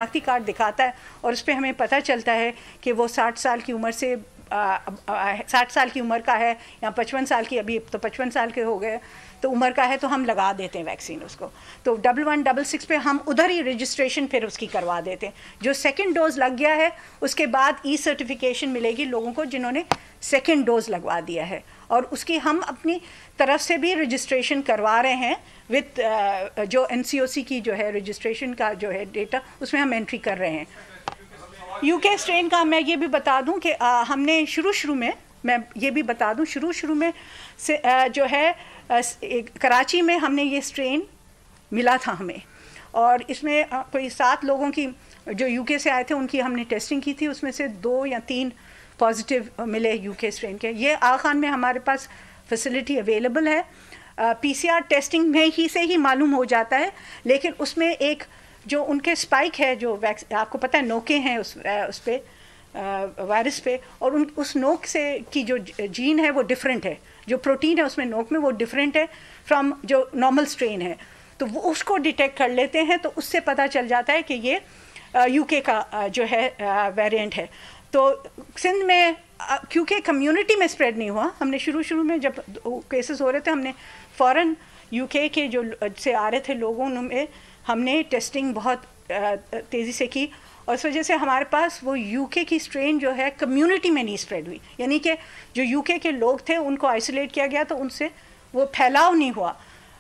शनाख्ती card दिखाता है और उस पर हमें पता चलता है कि वो 60 साल की उम्र से 60 साल की उम्र का है या 55 साल की, अभी तो 55 साल के हो गए तो उम्र का है, तो हम लगा देते हैं वैक्सीन उसको। तो 1166 पे हम उधर ही रजिस्ट्रेशन फिर उसकी करवा देते हैं। जो सेकंड डोज़ लग गया है उसके बाद ई सर्टिफिकेशन मिलेगी लोगों को जिन्होंने सेकंड डोज़ लगवा दिया है, और उसकी हम अपनी तरफ से भी रजिस्ट्रेशन करवा रहे हैं विद जो NCOC की जो है रजिस्ट्रेशन का जो है डेटा, उसमें हम एंट्री कर रहे हैं। UK स्ट्रेन का मैं ये भी बता दूं कि हमने शुरू में, मैं ये भी बता दूं, शुरू में से जो है कराची में हमने ये स्ट्रेन मिला था हमें, और इसमें कोई 7 लोगों की जो UK से आए थे उनकी हमने टेस्टिंग की थी, उसमें से 2 या 3 पॉजिटिव मिले UK स्ट्रेन के। ये आगा खान में हमारे पास फैसिलिटी अवेलेबल है, PCR टेस्टिंग में ही से ही मालूम हो जाता है, लेकिन उसमें एक जो उनके स्पाइक है, जो आपको पता है नोके हैं उस पे वायरस पे, और उस नोक से की जो जीन है वो डिफरेंट है, जो प्रोटीन है उसमें नोक में वो डिफरेंट है फ्रॉम जो नॉर्मल स्ट्रेन है, तो वो उसको डिटेक्ट कर लेते हैं, तो उससे पता चल जाता है कि ये UK का जो है वेरिएंट है। तो सिंध में क्योंकि कम्युनिटी में स्प्रेड नहीं हुआ, हमने शुरू में जब केसेस हो रहे थे हमने फ़ौरन UK के जो से आ रहे थे लोगों में हमने टेस्टिंग बहुत तेज़ी से की, और इस वजह से हमारे पास वो UK की स्ट्रेन जो है कम्युनिटी में नहीं स्प्रेड हुई, यानी कि जो UK के लोग थे उनको आइसोलेट किया गया तो उनसे वो फैलाव नहीं हुआ।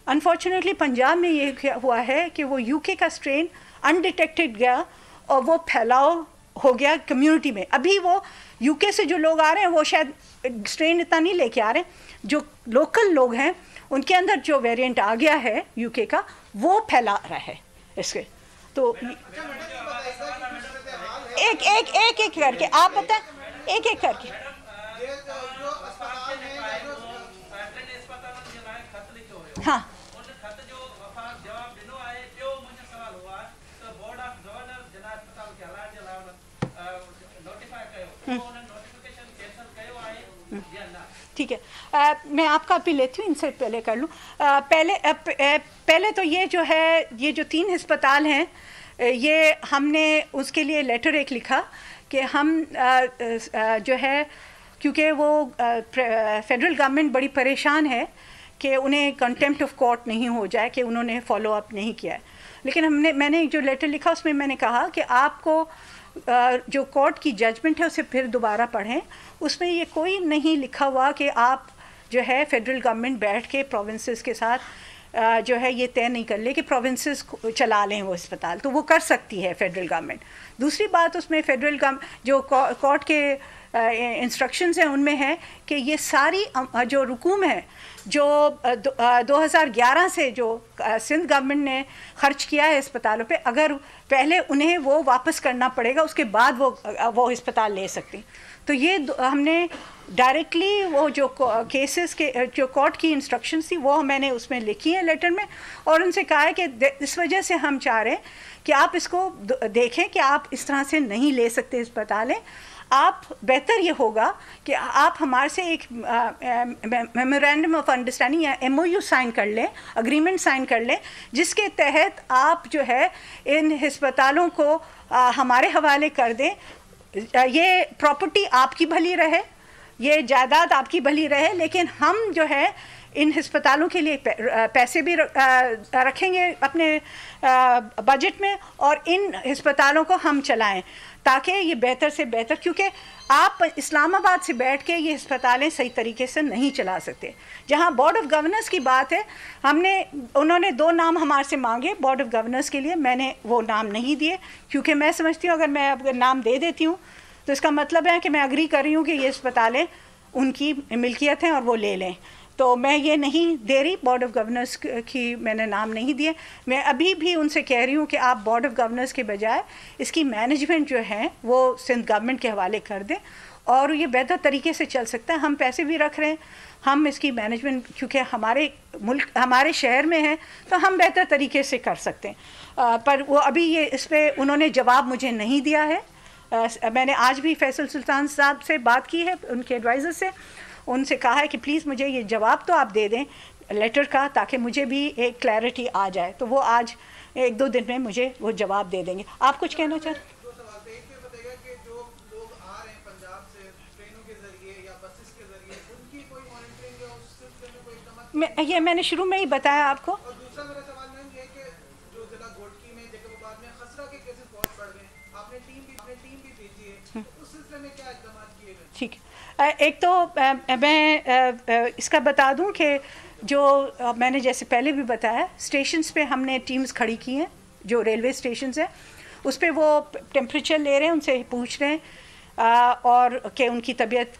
अनफॉर्चुनेटली पंजाब में ये हुआ है कि वो UK का स्ट्रेन अनडिटेक्टेड गया और वो फैलाव हो गया कम्युनिटी में। अभी वो UK से जो लोग आ रहे हैं वो शायद स्ट्रेन इतना नहीं लेके आ रहे, जो लोकल लोग हैं उनके अंदर जो वेरिएंट आ गया है UK का वो फैला रहा है इसके। तो एक करके आप बताएं, एक करके। हाँ ठीक है, मैं आपका भी लेती हूँ, इनसे पहले कर लूँ। पहले तो ये जो है, ये जो 3 अस्पताल हैं, ये हमने उसके लिए लेटर एक लिखा कि हम जो है, क्योंकि वो फेडरल गवर्नमेंट बड़ी परेशान है कि उन्हें कंटेम्प्ट ऑफ कोर्ट नहीं हो जाए कि उन्होंने फॉलो अप नहीं किया है, लेकिन मैंने जो लेटर लिखा उसमें मैंने कहा कि आपको जो कोर्ट की जजमेंट है उसे फिर दोबारा पढ़ें, उसमें ये कोई नहीं लिखा हुआ कि आप जो है फेडरल गवर्नमेंट बैठ के प्रोविंसेस के साथ जो है ये तय नहीं कर ले कि प्रोविंसेस चला लें वो अस्पताल, तो वो कर सकती है फेडरल गवर्नमेंट। दूसरी बात उसमें फेडरल जो कोर्ट के इंस्ट्रक्शंस हैं उनमें है कि ये सारी जो रकूम है जो 2011 से जो सिंध गवर्नमेंट ने खर्च किया है अस्पतालों पे, अगर पहले उन्हें वो वापस करना पड़ेगा उसके बाद वो अस्पताल ले सकती। तो ये हमने डायरेक्टली वो जो केसेस के जो कोर्ट की इंस्ट्रक्शंस थी वो मैंने उसमें लिखी है लेटर में, और उनसे कहा है कि इस वजह से हम चाह रहे हैं कि आप इसको देखें कि आप इस तरह से नहीं ले सकते अस्पतालें। आप बेहतर ये होगा कि आप हमारे से एक मेमोरेंडम ऑफ अंडरस्टैंडिंग या MOU साइन कर लें, अग्रीमेंट साइन कर लें, जिसके तहत आप जो है इन अस्पतालों को हमारे हवाले कर दें। ये प्रॉपर्टी आपकी भली रहे, ये जायदाद आपकी भली रहे, लेकिन हम जो है इन अस्पतालों के लिए पैसे भी रखेंगे अपने बजट में, और इन अस्पतालों को हम चलाएं ताकि ये बेहतर से बेहतर, क्योंकि आप इस्लामाबाद से बैठ के ये अस्पतालें सही तरीके से नहीं चला सकते। जहाँ बोर्ड ऑफ गवर्नर्स की बात है, उन्होंने 2 नाम हमारे से मांगे बोर्ड ऑफ गवर्नर्स के लिए, मैंने वो नाम नहीं दिए, क्योंकि मैं समझती हूँ अगर नाम दे देती हूँ तो इसका मतलब है कि मैं अग्री कर रही हूँ कि ये अस्पतालें उनकी मिल्कियत हैं और वो ले लें। तो मैं ये नहीं दे रही, बोर्ड ऑफ गवर्नर्स की मैंने नाम नहीं दिए। मैं अभी भी उनसे कह रही हूँ कि आप बोर्ड ऑफ गवर्नर्स के बजाय इसकी मैनेजमेंट जो है वो सिंध गवर्नमेंट के हवाले कर दें, और ये बेहतर तरीके से चल सकता है। हम पैसे भी रख रहे हैं, हम इसकी मैनेजमेंट क्योंकि हमारे मुल्क हमारे शहर में है तो हम बेहतर तरीके से कर सकते हैं। पर वो अभी ये इस पर उन्होंने जवाब मुझे नहीं दिया है। मैंने आज भी फैसल सुल्तान साहब से बात की है, उनके एडवाइज़र से, उनसे कहा है कि प्लीज़ मुझे ये जवाब तो आप दे दें लेटर का, ताकि मुझे भी एक क्लैरिटी आ जाए। तो वो आज 1-2 दिन में मुझे वो जवाब दे देंगे. आप कुछ कहना चाहते हैं? ये मैंने शुरू में ही बताया आपको. और दूसरा मेरा सवाल मैम ये कि जो जिला घोटकी में जैकबाबाद में खसरा के केसेस बहुत बढ़ गए, आपने टीम भी भेजी है, तो उस सिलसिले में क्या इक़दाम किए गए? ठीक है. एक तो मैं इसका बता दूं कि जो मैंने जैसे पहले भी बताया, स्टेशंस पे हमने टीम्स खड़ी की हैं, जो रेलवे स्टेशंस हैं उस पे वो टेम्परेचर ले रहे हैं, उनसे पूछ रहे हैं और कि उनकी तबीयत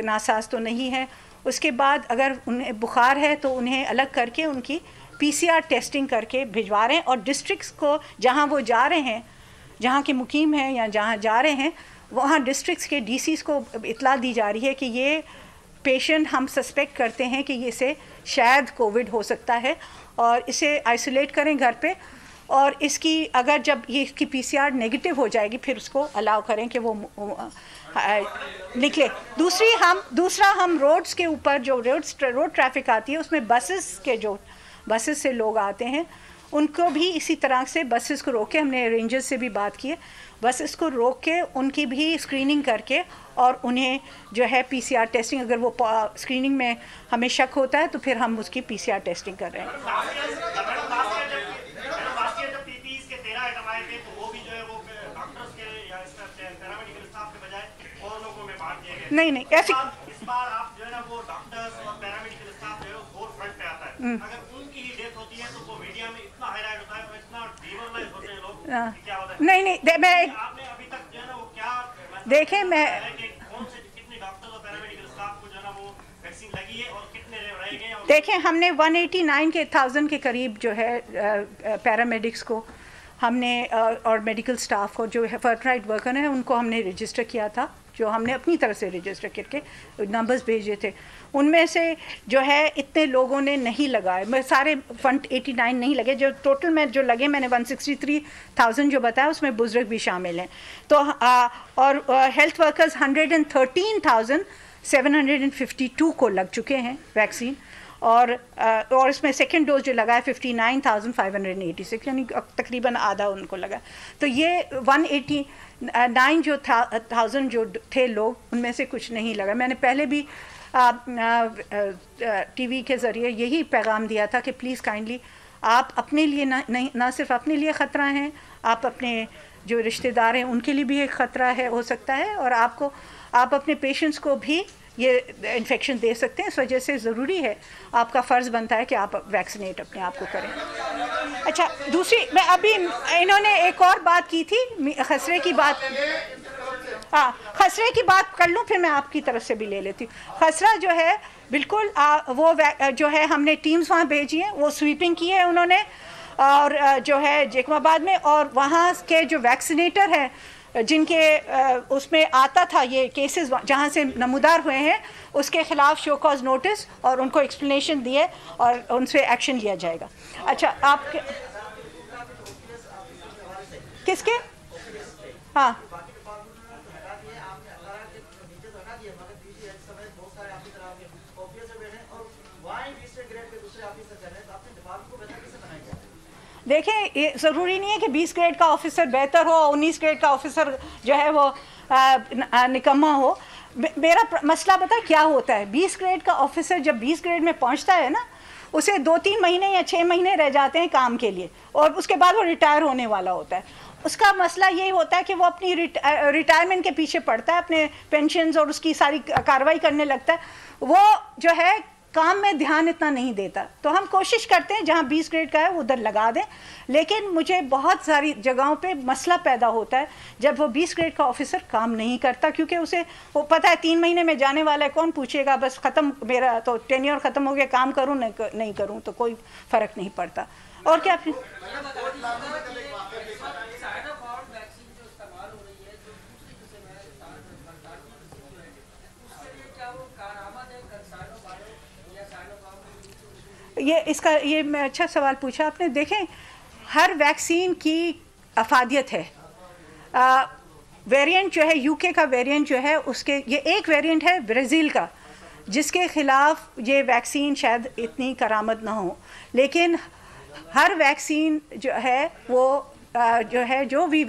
नासाज तो नहीं है. उसके बाद अगर उन्हें बुखार है तो उन्हें अलग करके उनकी PCR टेस्टिंग करके भिजवा रहे हैं. और डिस्ट्रिक्ट्स को जहां वो जा रहे हैं, जहां के मुकीम हैं या जहां जा रहे हैं, वहाँ डिस्ट्रिक्ट्स के DCs को इतला दी जा रही है कि ये पेशेंट हम सस्पेक्ट करते हैं कि इसे शायद कोविड हो सकता है और इसे आइसोलेट करें घर पे. और इसकी अगर जब ये इसकी PCR नेगेटिव हो जाएगी फिर उसको अलाउ करें कि वो निकले. दूसरा हम रोड्स के ऊपर जो रोड ट्रैफिक आती है उसमें बसेस से लोग आते हैं, उनको भी इसी तरह से बसेस को रोक के, हमने रेंजर्स से भी बात की है, बसेस को रोक के उनकी भी स्क्रीनिंग करके और उन्हें जो है PCR टेस्टिंग, अगर वो स्क्रीनिंग में हमें शक होता है तो फिर हम उसकी PCR टेस्टिंग कर रहे हैं. नहीं ऐसी इस बार आप जो है ना वो डॉक्टर्स और पैरामेडिकल स्टाफ जो है फोर फ्रंट पे आता है. अगर उनकी ही डेथ होती है तो वो मीडिया में इतना हाईलाइट होता है और इतना डिमोरलाइज होते हैं लोग कि क्या होता है. नहीं मैं आपने अभी तक जो है ना वो क्या देखें, मैं कौन से कितने डॉक्टर्स और पैरामेडिकल स्टाफ को जो है ना वो वैक्सीन लगी है और कितने रह गए. देखें, हमने 189,000 के करीब जो है पैरामेडिक्स को हमने और मेडिकल स्टाफ को जो है फ्रंट वर्कर हैं उनको हमने रजिस्टर किया था, जो हमने अपनी तरफ से रजिस्टर करके नंबर्स भेजे थे. उनमें से जो है इतने लोगों ने नहीं लगाए, मैं सारे फंड 89 नहीं लगे, जो टोटल में जो लगे मैंने 163,000 जो बताया उसमें बुजुर्ग भी शामिल हैं. तो और हेल्थ वर्कर्स 113,752 को लग चुके हैं वैक्सीन. और इसमें सेकेंड डोज जो लगा है 59,586, यानी तकरीबन आधा उनको लगा. तो ये 189 जो था 1000 जो थे लोग, उनमें से कुछ नहीं लगा. मैंने पहले भी TV के ज़रिए यही पैगाम दिया था कि प्लीज़ काइंडली आप अपने लिए ना सिर्फ अपने लिए ख़तरा हैं, आप अपने जो रिश्तेदार हैं उनके लिए भी एक ख़तरा है हो सकता है, और आप अपने पेशेंट्स को भी ये इन्फेक्शन दे सकते हैं. इस वजह से ज़रूरी है, आपका फ़र्ज़ बनता है कि आप वैक्सीनेट अपने आप को करें. अच्छा, दूसरी मैं अभी इन्होंने एक और बात की थी, खसरे की बात. हाँ, खसरे की बात कर लूँ फिर मैं आपकी तरफ से भी ले लेती हूँ. खसरा जो है बिल्कुल वो जो है हमने टीम्स वहाँ भेजी हैं, वो स्वीपिंग की है उन्होंने, और जो है जैकबाबाद में, और वहाँ के जो वैक्सीनेटर हैं जिनके उसमें आता था ये केसेस जहाँ से नमूदार हुए हैं, उसके ख़िलाफ़ शो कॉज नोटिस और उनको एक्सप्लेनेशन दिए और उनसे एक्शन लिया जाएगा. अच्छा, आपके किसके? हाँ, देखें, ये ज़रूरी नहीं है कि 20 ग्रेड का ऑफिसर बेहतर हो, 19 ग्रेड का ऑफिसर जो है वो निकम्मा हो. मेरा मसला पता क्या होता है, 20 ग्रेड का ऑफिसर जब 20 ग्रेड में पहुंचता है ना, उसे 2-3 महीने या 6 महीने रह जाते हैं काम के लिए, और उसके बाद वो रिटायर होने वाला होता है. उसका मसला ये होता है कि वो अपनी रिटायरमेंट के पीछे पड़ता है, अपने पेंशन्स और उसकी सारी कार्रवाई करने लगता है. वो जो है काम में ध्यान इतना नहीं देता. तो हम कोशिश करते हैं जहाँ 20 ग्रेड का है उधर लगा दें, लेकिन मुझे बहुत सारी जगहों पे मसला पैदा होता है जब वो 20 ग्रेड का ऑफिसर काम नहीं करता, क्योंकि उसे वो पता है 3 महीने में जाने वाला है, कौन पूछेगा, बस ख़त्म, मेरा तो टेन्योर ख़त्म हो गया, काम करूँ नहीं करूँ तो कोई फ़र्क नहीं पड़ता. और क्या फिर ये मैं अच्छा सवाल पूछा आपने. देखें, हर वैक्सीन की अफादियत है. वेरिएंट जो है यूके का वेरिएंट जो है, उसके ये एक वेरिएंट है ब्राज़ील का जिसके ख़िलाफ़ ये वैक्सीन शायद इतनी करामत ना हो, लेकिन हर वैक्सीन जो है वो जो भी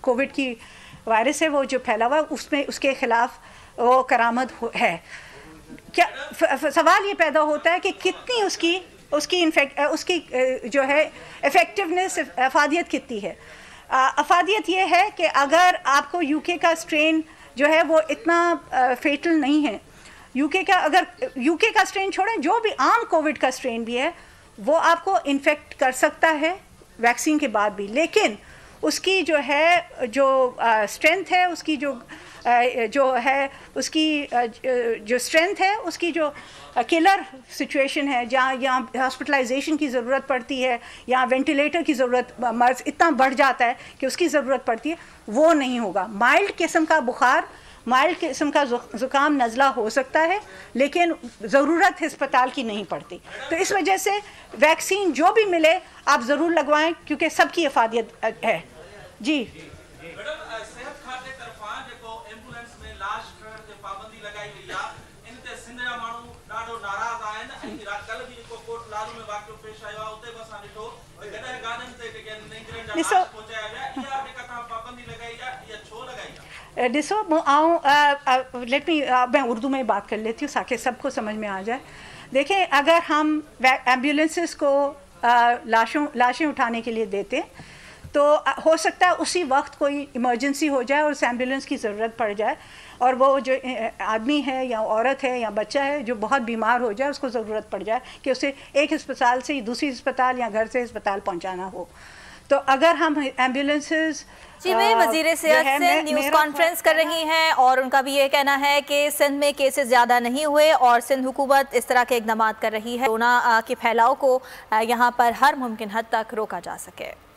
कोविड की वायरस है वो जो फैला हुआ उसमें उसके ख़िलाफ़ वो करामद है। क्या सवाल ये पैदा होता है कि कितनी उसकी जो है इफ़ेक्टिवनेस, अफादियत कितनी है। अफादियत ये है कि अगर आपको यूके का स्ट्रेन जो है वो इतना फेटल नहीं है, यूके का स्ट्रेन छोड़ें, जो भी आम कोविड का स्ट्रेन भी है वो आपको इन्फेक्ट कर सकता है वैक्सीन के बाद भी, लेकिन उसकी जो है जो स्ट्रेंथ है, उसकी जो है उसकी जो स्ट्रेंथ है, उसकी जो किलर सिचुएशन है जहाँ हॉस्पिटलाइजेशन की ज़रूरत पड़ती है या वेंटिलेटर की ज़रूरत, मर्ज़ इतना बढ़ जाता है कि उसकी ज़रूरत पड़ती है, वो नहीं होगा। माइल्ड किस्म का बुखार, माइल्ड किस्म का ज़ुकाम, नज़ला हो सकता है, लेकिन ज़रूरत अस्पताल की नहीं पड़ती। तो इस वजह से वैक्सीन जो भी मिले आप ज़रूर लगवाएं, क्योंकि सबकी अफादियत है। जी ॾिसो मैं उर्दू में बात कर लेती हूँ ताकि सबको समझ में आ जाए। देखें, अगर हम एम्बुलेंसेस को लाशें उठाने के लिए देते तो हो सकता है उसी वक्त कोई इमरजेंसी हो जाए और उस एम्बुलेंस की ज़रूरत पड़ जाए, और वो जो आदमी है या औरत है या बच्चा है जो बहुत बीमार हो जाए, उसको ज़रूरत पड़ जाए कि उसे एक अस्पताल से दूसरी अस्पताल या घर से अस्पताल पहुंचाना हो। तो अगर हम एम्बुलेंसेस जी में वज़ीर सेहत से न्यूज़ कॉन्फ्रेंस कर रही हैं और उनका भी ये कहना है कि सिंध में केसेस ज़्यादा नहीं हुए और सिंध हुकूमत इस तरह के इक़दाम कर रही है कोरोना के फैलाव को यहाँ पर हर मुमकिन हद तक रोका जा सके।